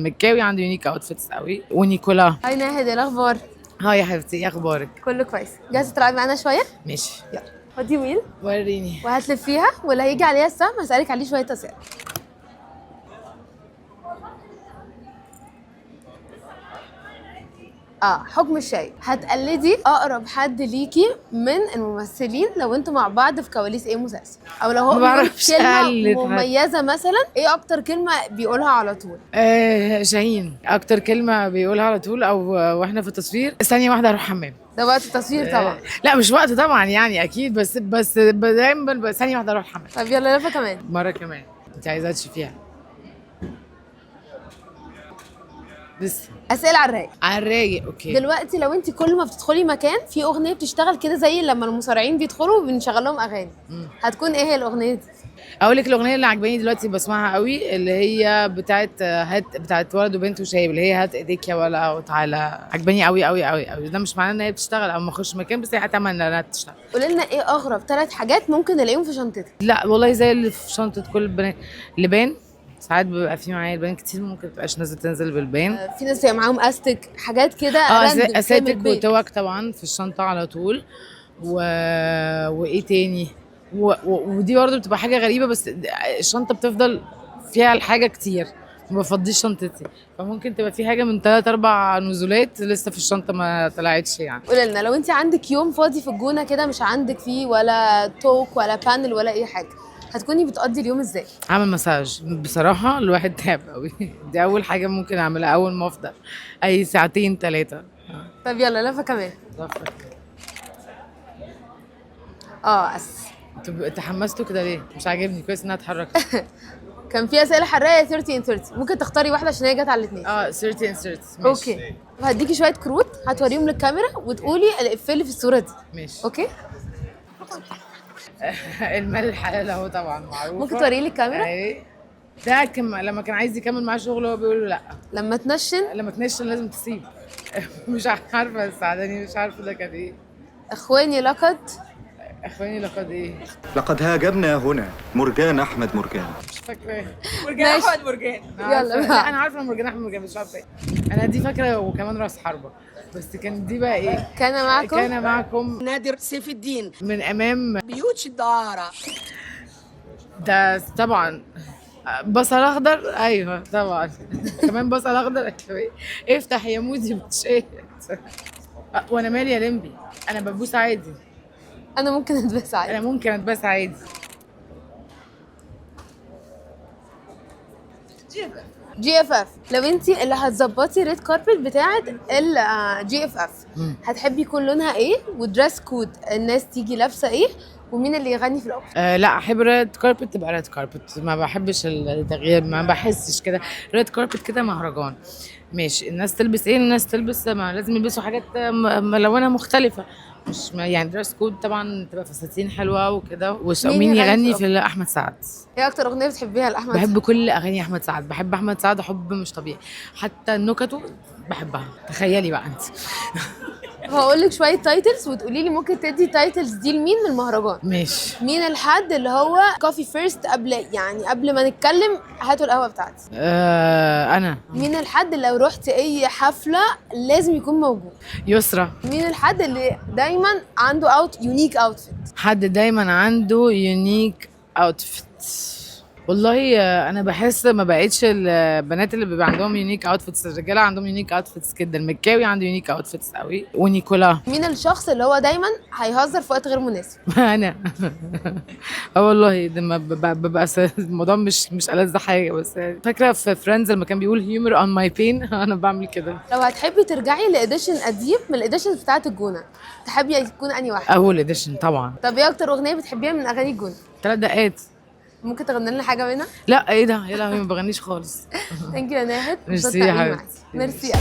مكاوي عنده يونيك اوتفيتس قوي. ونيكولا. هاي ناهد، ايه الاخبار؟ هاي يا حبيبتي، ايه اخبارك؟ كله كويس. جاهزه تلعبي معانا شويه؟ ماشي يلا خدي ويل وريني. وهتلفيها، واللي هيجي عليها السهم هسألك عليه شويه اسئله. حكم الشاي. هتقلدي اقرب حد ليكي من الممثلين لو انتوا مع بعض في كواليس ايه مسلسل، او لو هو ما بيقول بعرفش كلمه أقلد حد. مميزه مثلا، ايه اكتر كلمه بيقولها على طول؟ شاهين اكتر كلمه بيقولها على طول، او واحنا في التصوير ثانيه واحده اروح حمام. ده وقت التصوير طبعا. لا مش وقت طبعا يعني اكيد، بس دايما ثانيه واحده اروح حمام. طب يلا لفه كمان. مره كمان. انت عايزه تشوفيها؟ لسه اسئله على الرايق. على الرايق. اوكي. دلوقتي لو انت كل ما بتدخلي مكان في اغنيه بتشتغل كده، زي لما المصارعين بيدخلوا بنشغل لهم اغاني، هتكون ايه هي الاغنيه دي؟ اقول لك الاغنيه اللي عجباني دلوقتي بسمعها قوي، اللي هي بتاعت ولد وبنت وشايب، اللي هي هات ايديك يا ولا وتعالى. عجباني قوي قوي قوي قوي. ده مش معناه ان هي بتشتغل او ما اخش مكان، بس هي اتمنى انها تشتغل. قولي لنا ايه اغرب 3 حاجات ممكن نلاقيهم في شنطتك؟ لا والله زي اللي في شنطه كل البنات. لبان. ساعات بيبقى في معايا البان كتير، ممكن متبقاش نازله تنزل بالبان. في ناس بيبقى معاهم استك، حاجات كده راندوم اساتك وتوك طبعا في الشنطه على طول. وايه تاني؟ ودي برضه بتبقى حاجه غريبه، بس الشنطه بتفضل فيها الحاجه كتير، ما بفضيش شنطتي، فممكن تبقى في حاجه من 3-4 نزولات لسه في الشنطه ما طلعتش يعني. قولي لنا لو انت عندك يوم فاضي في الجونه كده، مش عندك فيه ولا توك ولا بانل ولا اي حاجه، هتكوني بتقضي اليوم ازاي؟ عامل مساج. بصراحه الواحد تعب قوي. دي اول حاجه ممكن اعملها اول ما افضل، اي 2-3 ساعات. طب يلا لفه كمان. انتوا تحمستوا كده ليه؟ مش عاجبني. كويس انها اتحركت. كان في اسئله حراقه 30 and 30، ممكن تختاري واحده عشان هي جت على الاثنين. 30 and 30 ماشي. اوكي، وهديكي شويه كروت هتوريهم للكاميرا وتقولي الافيه اللي في الصوره دي. ماشي. اوكي. المال الحلال اهو طبعا معروفه. ممكن توريه للكاميرا؟ اهي. ده لما كان عايز يكمل معاه شغل هو بيقول له لا. لما تنشن لازم تسيب. مش عارفه السعداني، مش عارفه ده كان ايه. اخواني لقد ايه؟ لقد هاجمنا هنا مرجان احمد مرجان. مش فاكره. مرجان احمد مرجان. يلا لا انا عارفه مرجان احمد مرجان، مش عارفه ايه. انا دي فاكره، وكمان راس حربه. بس كان دي بقى ايه؟ كان معكم نادر سيف الدين من امام بيوت الدارة. ده طبعا بصل اخضر. ايوه طبعا. كمان بصل اخضر. افتح يا موزي بتشيت. وانا مالي يا لمبي، انا ببوس عادي. انا ممكن اتبس عادي. جي اف اف. لو انت اللي هتظبطي ريد كاربت بتاعه الجي اف اف، هتحبي يكون لونها ايه؟ ودريس كود الناس تيجي لابسه ايه؟ ومين اللي يغني في الاوبشن؟ لا احب ريد كاربت تبقى ريد كاربت، ما بحبش التغيير، ما بحسش كده. ريد كاربت كده مهرجان. ماشي، الناس تلبس ايه؟ الناس تلبس، ما لازم يلبسوا حاجات ملونه مختلفه، مش يعني دريس كود طبعا، تبقى فساتين حلوه وكده. ومين يغني في احمد سعد؟ ايه اكتر اغنيه بتحبيها لاحمد سعد؟ بحب كل اغاني احمد سعد. بحب احمد سعد حب مش طبيعي، حتى نكته بحبها. تخيلي بقى انت. هقول لك شويه تايتلز وتقولي لي ممكن تدي تايتلز دي لمين من المهرجان. ماشي. مين الحد اللي هو كوفي فيرست، قبل ما نتكلم هاتوا القهوه بتاعتي؟ انا. مين الحد اللي لو رحت اي حفله لازم يكون موجود؟ يسرا. مين الحد اللي دايما عنده يونيك اوتفيت؟ حد دايما عنده يونيك اوتفيت. والله انا بحس ما بقتش البنات اللي بيبقى عندهم يونيك اوتفيتس، الرجاله عندهم يونيك اوتفيتس جدا. مكاوي عنده يونيك اوتفيتس قوي. ونيكولا. مين الشخص اللي هو دايما هيهزر في وقت غير مناسب؟ انا. والله ده ببقى الموضوع مش ألذ حاجه، بس فاكره في فريندز لما كان بيقول هيومر اون ماي بين. انا بعمل كده. لو هتحبي ترجعي لاديشن قديم من الاديشنز بتاعت الجونه، تحبي تكون انهي واحده؟ اول اديشن طبعا. طب ايه اكتر اغنيه بتحبيها من اغاني الجونه؟ 3 دقات. ممكن تغني لنا حاجه منها؟ لا ايه ده؟ يا لهوي ما بغنيش خالص. ثانك يو يا ناهد. ميرسي يا حبيبتي. ميرسي.